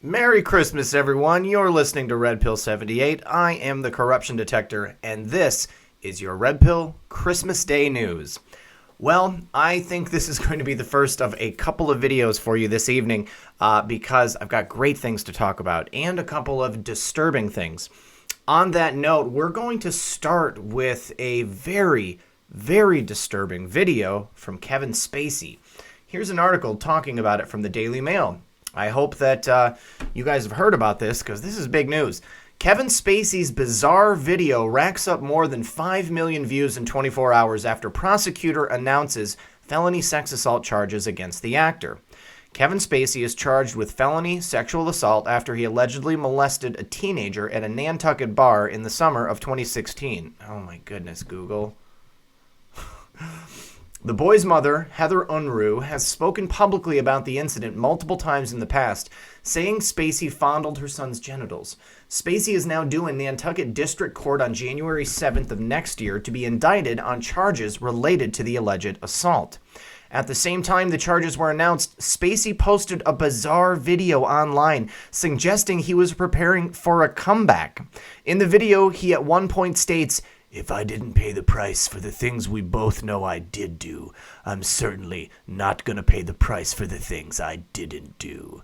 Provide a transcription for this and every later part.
Merry Christmas, everyone. You're listening to Red Pill 78. I am the corruption detector, and this is your Red Pill Christmas Day news. Well, I think this is going to be the first of a couple of videos for you this evening because I've got great things to talk about and a couple of disturbing things. On that note, we're going to start with a very, very disturbing video from Kevin Spacey. Here's an article talking about it from the Daily Mail. I hope that you guys have heard about this because this is big news. Kevin Spacey's bizarre video racks up more than 5 million views in 24 hours after prosecutor announces felony sex assault charges against the actor. Kevin Spacey is charged with felony sexual assault after he allegedly molested a teenager at a Nantucket bar in the summer of 2016. Oh my goodness, Google. The boy's mother, Heather Unruh, has spoken publicly about the incident multiple times in the past, saying Spacey fondled her son's genitals. Spacey is now due in Nantucket District Court on January 7th of next year to be indicted on charges related to the alleged assault. At the same time the charges were announced, Spacey posted a bizarre video online suggesting he was preparing for a comeback. In the video, he at one point states, "If I didn't pay the price for the things we both know I did do, I'm certainly not going to pay the price for the things I didn't do."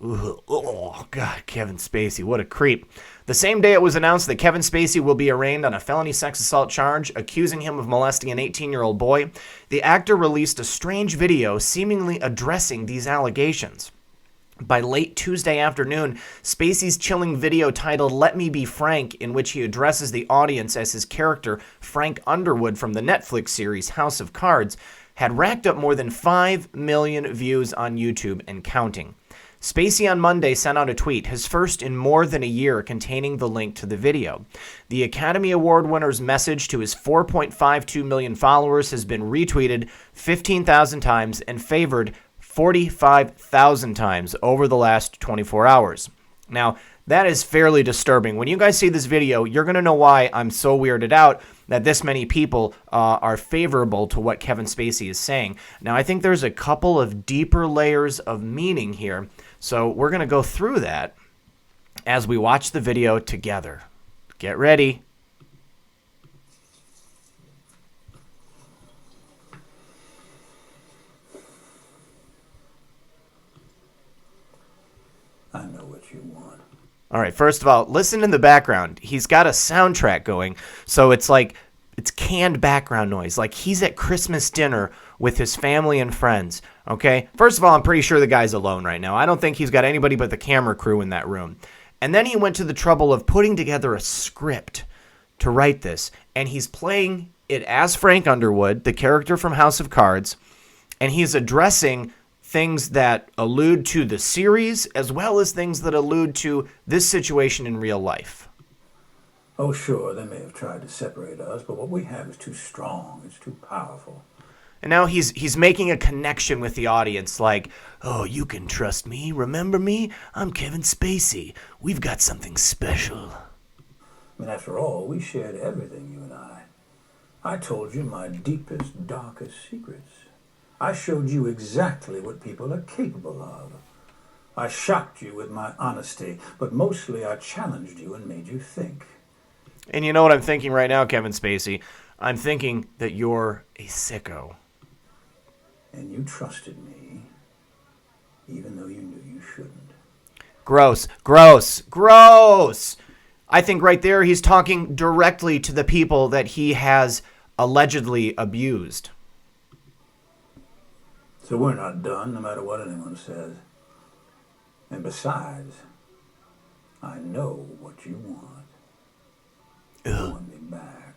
Ugh, oh, God, Kevin Spacey, what a creep. The same day it was announced that Kevin Spacey will be arraigned on a felony sex assault charge, accusing him of molesting an 18-year-old boy, the actor released a strange video seemingly addressing these allegations. By late Tuesday afternoon, Spacey's chilling video titled "Let Me Be Frank," in which he addresses the audience as his character Frank Underwood from the Netflix series House of Cards, had racked up more than 5 million views on YouTube and counting. Spacey on Monday sent out a tweet, his first in more than a year, containing the link to the video. The Academy Award winner's message to his 4.52 million followers has been retweeted 15,000 times and favored 45,000 times over the last 24 hours. Now, that is fairly disturbing. When you guys see this video, you're going to know why I'm so weirded out that this many people are favorable to what Kevin Spacey is saying. Now, I think there's a couple of deeper layers of meaning here, so we're going to go through that as we watch the video together. Get ready. I know what you want. All right, first of all, listen in the background. He's got a soundtrack going, so it's like it's canned background noise, like he's at Christmas dinner with his family and friends, okay? First of all, I'm pretty sure the guy's alone right now. I don't think he's got anybody but the camera crew in that room. And then he went to the trouble of putting together a script to write this, and he's playing it as Frank Underwood, the character from House of Cards, and he's addressing things that allude to the series as well as things that allude to this situation in real life. Oh, sure, they may have tried to separate us, but what we have is too strong. It's too powerful. And now he's making a connection with the audience like, "Oh, you can trust me. Remember me? I'm Kevin Spacey. We've got something special." I mean, after all, we shared everything, you and I. I told you my deepest, darkest secrets. I showed you exactly what people are capable of. I shocked you with my honesty, but mostly I challenged you and made you think. And you know what I'm thinking right now, Kevin Spacey? I'm thinking that you're a sicko. And you trusted me, even though you knew you shouldn't. Gross, gross, gross! I think right there he's talking directly to the people that he has allegedly abused. So we're not done, no matter what anyone says. And besides, I know what you want. You want me back.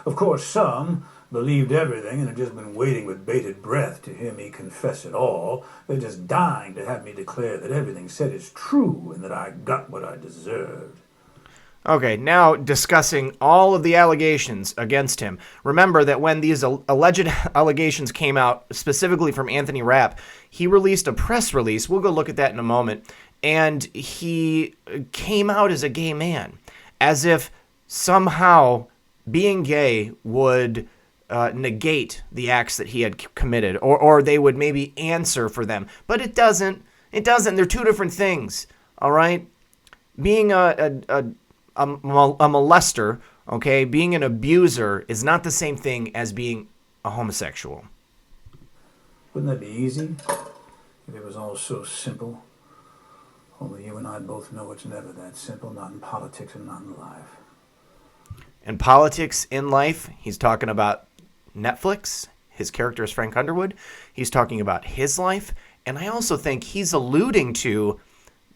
Of course, some believed everything and have just been waiting with bated breath to hear me confess it all. They're just dying to have me declare that everything said is true and that I got what I deserved. Okay, now discussing all of the allegations against him. Remember that when these alleged allegations came out, specifically from Anthony Rapp, he released a press release. We'll go look at that in a moment. And he came out as a gay man, as if somehow being gay would negate the acts that he had committed, or they would maybe answer for them. But it doesn't. It doesn't. They're two different things, all right? Being a molester, okay, being an abuser is not the same thing as being a homosexual. Wouldn't that be easy if it was all so simple? Only you and I both know it's never that simple, not in politics and not in life. In politics, in life, he's talking about Netflix. His character is Frank Underwood. He's talking about his life. And I also think he's alluding to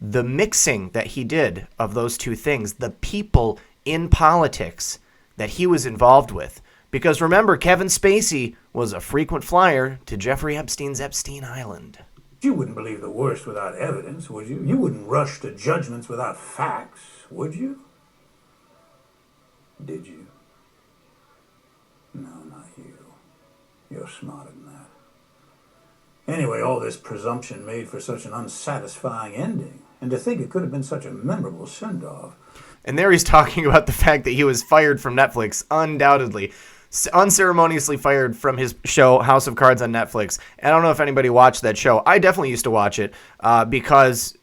the mixing that he did of those two things, the people in politics that he was involved with. Because remember, Kevin Spacey was a frequent flyer to Jeffrey Epstein's Epstein Island. You wouldn't believe the worst without evidence, would you? You wouldn't rush to judgments without facts, would you? Did you? No, not you. You're smarter than that. Anyway, all this presumption made for such an unsatisfying ending. And to think it could have been such a memorable send-off. And there he's talking about the fact that he was fired from Netflix, undoubtedly. Unceremoniously fired from his show House of Cards on Netflix. And I don't know if anybody watched that show. I definitely used to watch it because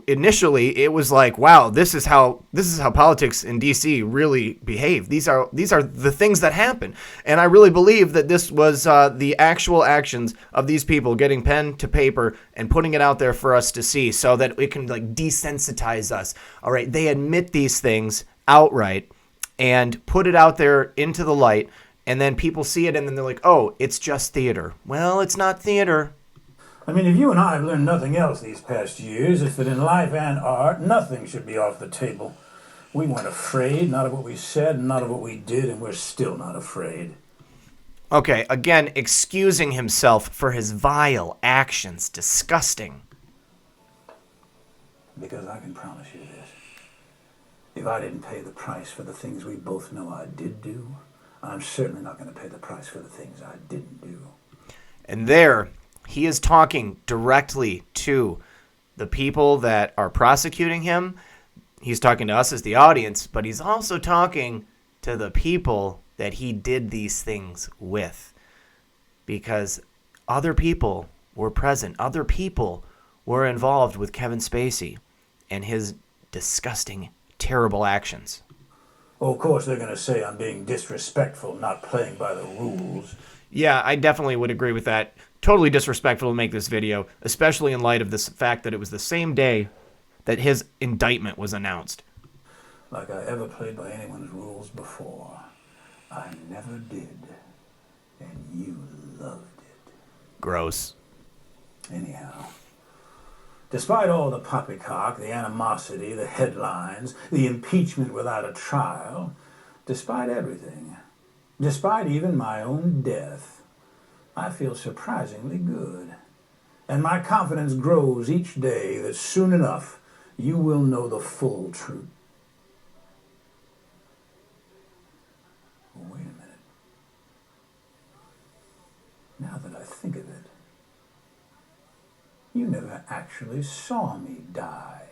initially it was like, wow, this is how politics in DC really behave. These are the things that happen. And I really believe that this was the actual actions of these people getting pen to paper and putting it out there for us to see so that it can like desensitize us. All right, they admit these things outright and put it out there into the light. And then people see it and then they're like, oh, it's just theater. Well, it's not theater. I mean, if you and I have learned nothing else these past years, it's that in life and art, nothing should be off the table. We weren't afraid, not of what we said, not of what we did, and we're still not afraid. Okay, again, excusing himself for his vile actions. Disgusting. Because I can promise you this. If I didn't pay the price for the things we both know I did do, I'm certainly not going to pay the price for the things I didn't do. And there, he is talking directly to the people that are prosecuting him. He's talking to us as the audience, but he's also talking to the people that he did these things with. Because other people were present. Other people were involved with Kevin Spacey and his disgusting, terrible actions. Oh, of course, they're going to say I'm being disrespectful, not playing by the rules. Yeah, I definitely would agree with that. Totally disrespectful to make this video, especially in light of this fact that it was the same day that his indictment was announced. Like I ever played by anyone's rules before. I never did. And you loved it. Gross. Anyhow, despite all the poppycock, the animosity, the headlines, the impeachment without a trial, despite everything, despite even my own death, I feel surprisingly good. And my confidence grows each day that soon enough you will know the full truth. Wait a minute. Now that I think of it, you never actually saw me die.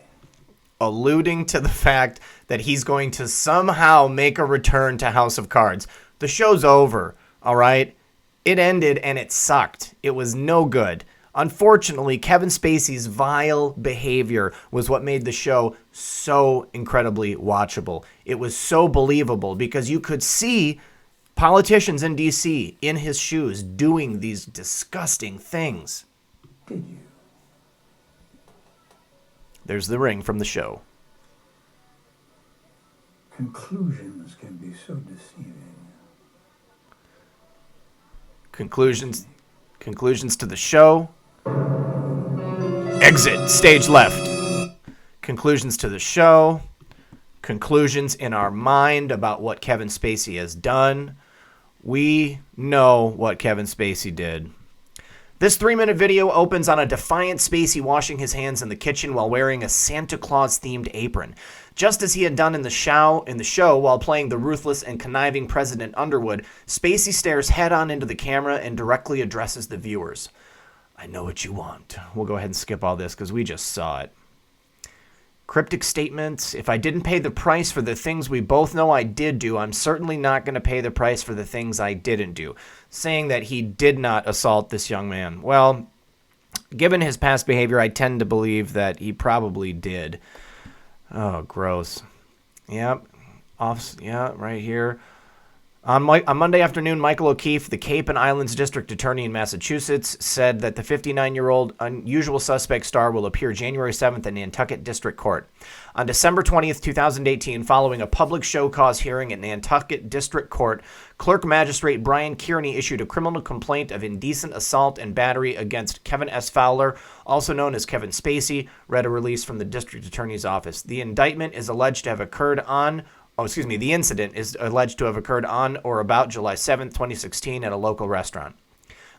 Alluding to the fact that he's going to somehow make a return to House of Cards. The show's over, all right? It ended and it sucked. It was no good. Unfortunately, Kevin Spacey's vile behavior was what made the show so incredibly watchable. It was so believable because you could see politicians in D.C. in his shoes doing these disgusting things. Did you? There's the ring from the show. Conclusions can be so deceiving. Conclusions to the show. Exit, stage left. Conclusions to the show. Conclusions in our mind about what Kevin Spacey has done. We know what Kevin Spacey did. This 3-minute video opens on a defiant Spacey washing his hands in the kitchen while wearing a Santa Claus-themed apron. Just as he had done in the show while playing the ruthless and conniving President Underwood, Spacey stares head-on into the camera and directly addresses the viewers. I know what you want. We'll go ahead and skip all this because we just saw it. Cryptic statements. If I didn't pay the price for the things we both know I did do, I'm certainly not going to pay the price for the things I didn't do. Saying that he did not assault this young man. Well, Given his past behavior, I tend to believe that he probably did. Oh, gross. Yep. Yeah, right here. On Monday afternoon, Michael O'Keefe, the Cape and Islands District Attorney in Massachusetts, said that the 59-year-old unusual suspect star will appear January 7th in Nantucket District Court. On December 20th, 2018, following a public show cause hearing at Nantucket District Court, Clerk Magistrate Brian Kearney issued a criminal complaint of indecent assault and battery against Kevin S. Fowler, also known as Kevin Spacey, read a release from the District Attorney's Office. The incident is alleged to have occurred on or about July 7th, 2016 at a local restaurant.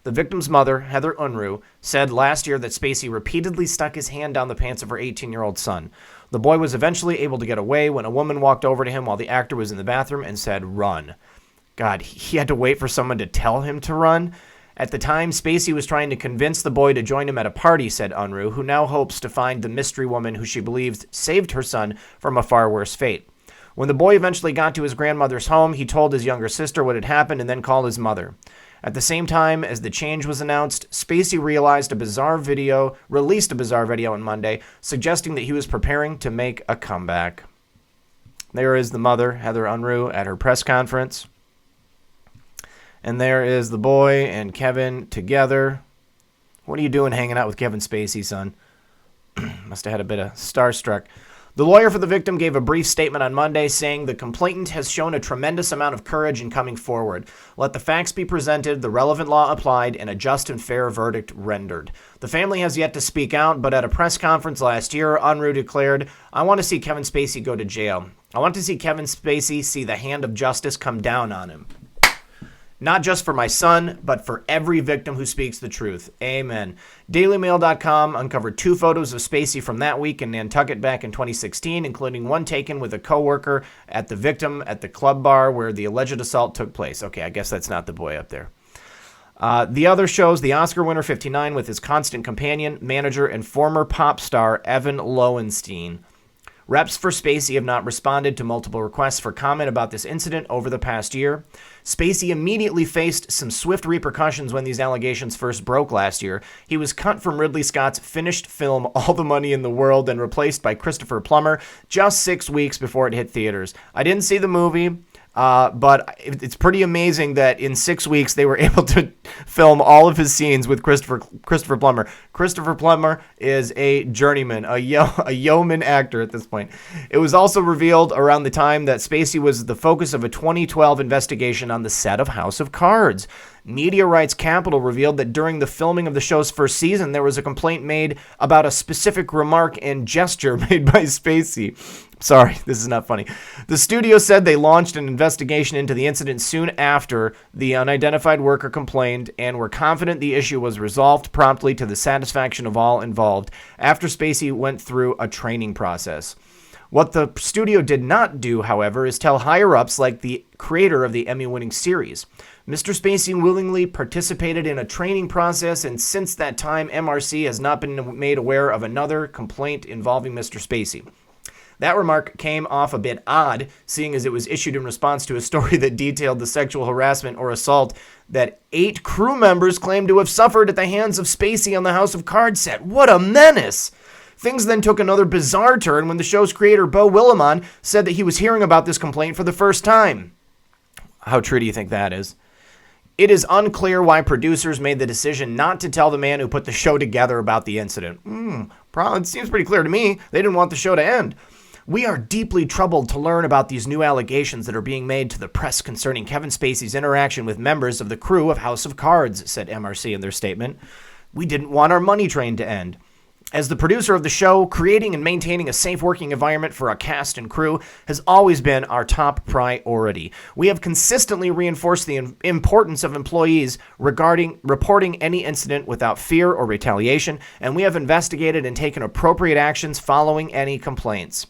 The victim's mother, Heather Unruh, said last year that Spacey repeatedly stuck his hand down the pants of her 18-year-old son. The boy was eventually able to get away when a woman walked over to him while the actor was in the bathroom and said, "Run." God, he had to wait for someone to tell him to run? At the time, Spacey was trying to convince the boy to join him at a party, said Unruh, who now hopes to find the mystery woman who she believes saved her son from a far worse fate. When the boy eventually got to his grandmother's home, he told his younger sister what had happened and then called his mother. At the same time as the change was announced, Spacey released a bizarre video on Monday, suggesting that he was preparing to make a comeback. There is the mother, Heather Unruh, at her press conference. And there is the boy and Kevin together. What are you doing hanging out with Kevin Spacey, son? Must have had a bit of starstruck. The lawyer for the victim gave a brief statement on Monday saying the complainant has shown a tremendous amount of courage in coming forward. Let the facts be presented, the relevant law applied, and a just and fair verdict rendered. The family has yet to speak out, but at a press conference last year, Unruh declared, "I want to see Kevin Spacey go to jail. I want to see Kevin Spacey see the hand of justice come down on him. Not just for my son, but for every victim who speaks the truth. Amen." DailyMail.com uncovered 2 photos of Spacey from that week in Nantucket back in 2016, including one taken with a coworker at the victim at the club bar where the alleged assault took place. Okay, I guess that's not the boy up there. The other shows the Oscar winner 59 with his constant companion, manager, and former pop star Evan Lowenstein. Reps for Spacey have not responded to multiple requests for comment about this incident over the past year. Spacey immediately faced some swift repercussions when these allegations first broke last year. He was cut from Ridley Scott's finished film All the Money in the World and replaced by Christopher Plummer just 6 weeks before it hit theaters. I didn't see the movie. But it's pretty amazing that in 6 weeks they were able to film all of his scenes with Christopher Plummer. Christopher Plummer is a journeyman, a yeoman actor at this point. It was also revealed around the time that Spacey was the focus of a 2012 investigation on the set of House of Cards. Media Rights Capital revealed that during the filming of the show's first season, there was a complaint made about a specific remark and gesture made by Spacey. Sorry, this is not funny. The studio said they launched an investigation into the incident soon after the unidentified worker complained and were confident the issue was resolved promptly to the satisfaction of all involved after Spacey went through a training process. What the studio did not do, however, is tell higher-ups like the creator of the Emmy-winning series. Mr. Spacey willingly participated in a training process, and since that time, MRC has not been made aware of another complaint involving Mr. Spacey. That remark came off a bit odd, seeing as it was issued in response to a story that detailed the sexual harassment or assault that 8 crew members claimed to have suffered at the hands of Spacey on the House of Cards set. What a menace! Things then took another bizarre turn when the show's creator, Beau Willimon, said that he was hearing about this complaint for the first time. How true do you think that is? It is unclear why producers made the decision not to tell the man who put the show together about the incident. It seems pretty clear to me. They didn't want the show to end. "We are deeply troubled to learn about these new allegations that are being made to the press concerning Kevin Spacey's interaction with members of the crew of House of Cards," said MRC in their statement. "We didn't want our money train to end. As the producer of the show, creating and maintaining a safe working environment for our cast and crew has always been our top priority. We have consistently reinforced the importance of employees regarding reporting any incident without fear or retaliation, and we have investigated and taken appropriate actions following any complaints."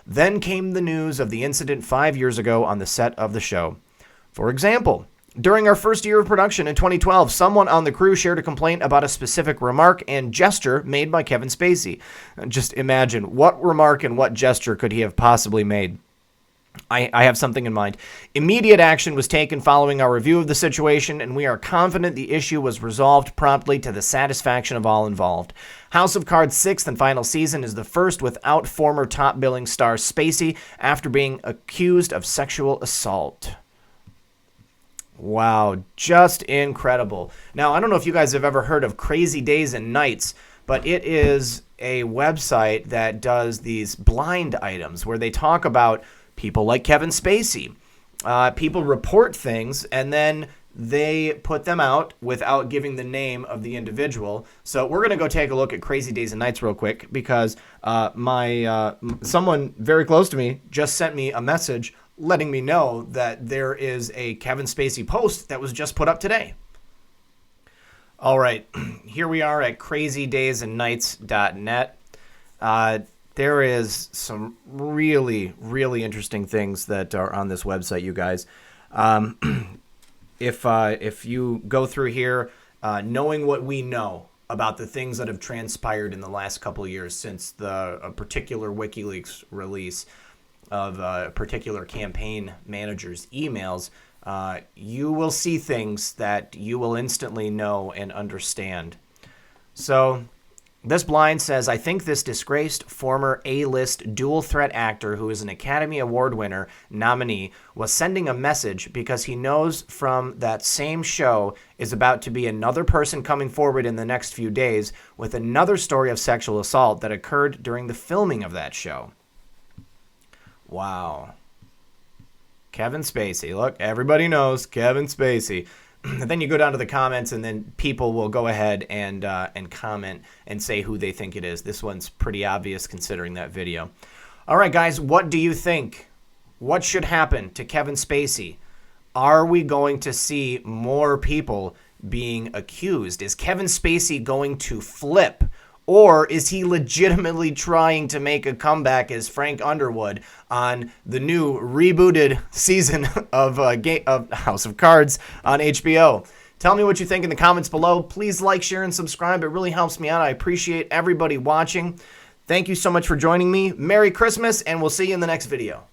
Then came the news of the incident 5 years ago on the set of the show. For example, during our first year of production in 2012, someone on the crew shared a complaint about a specific remark and gesture made by Kevin Spacey. Just imagine, what remark and what gesture could he have possibly made? I have something in mind. Immediate action was taken following our review of the situation, and we are confident the issue was resolved promptly to the satisfaction of all involved. House of Cards' 6th and final season is the first without former top-billing star Spacey after being accused of sexual assault. Wow, just incredible. Now, I don't know if you guys have ever heard of Crazy Days and Nights, but it is a website that does these blind items where they talk about people like Kevin Spacey. People report things, and then they put them out without giving the name of the individual. So we're going to go take a look at Crazy Days and Nights real quick because someone very close to me just sent me a message letting me know that there is a Kevin Spacey post that was just put up today. All right, here we are at crazydaysandnights.net. There is some really, really interesting things that are on this website, you guys. If you go through here, knowing what we know about the things that have transpired in the last couple of years since a particular WikiLeaks release of a particular campaign manager's emails, you will see things that you will instantly know and understand. So this blind says, I think this disgraced former A-list dual-threat actor who is an Academy Award winner nominee was sending a message because he knows from that same show is about to be another person coming forward in the next few days with another story of sexual assault that occurred during the filming of that show. Wow. Kevin Spacey. Look, everybody knows Kevin Spacey. And then you go down to the comments, and then people will go ahead and comment and say who they think it is. This one's pretty obvious considering that video. All right, guys, what do you think? What should happen to Kevin Spacey? Are we going to see more people being accused? Is Kevin Spacey going to flip? Or is he legitimately trying to make a comeback as Frank Underwood on the new rebooted season of House of Cards on HBO? Tell me what you think in the comments below. Please like, share, and subscribe. It really helps me out. I appreciate everybody watching. Thank you so much for joining me. Merry Christmas, and we'll see you in the next video.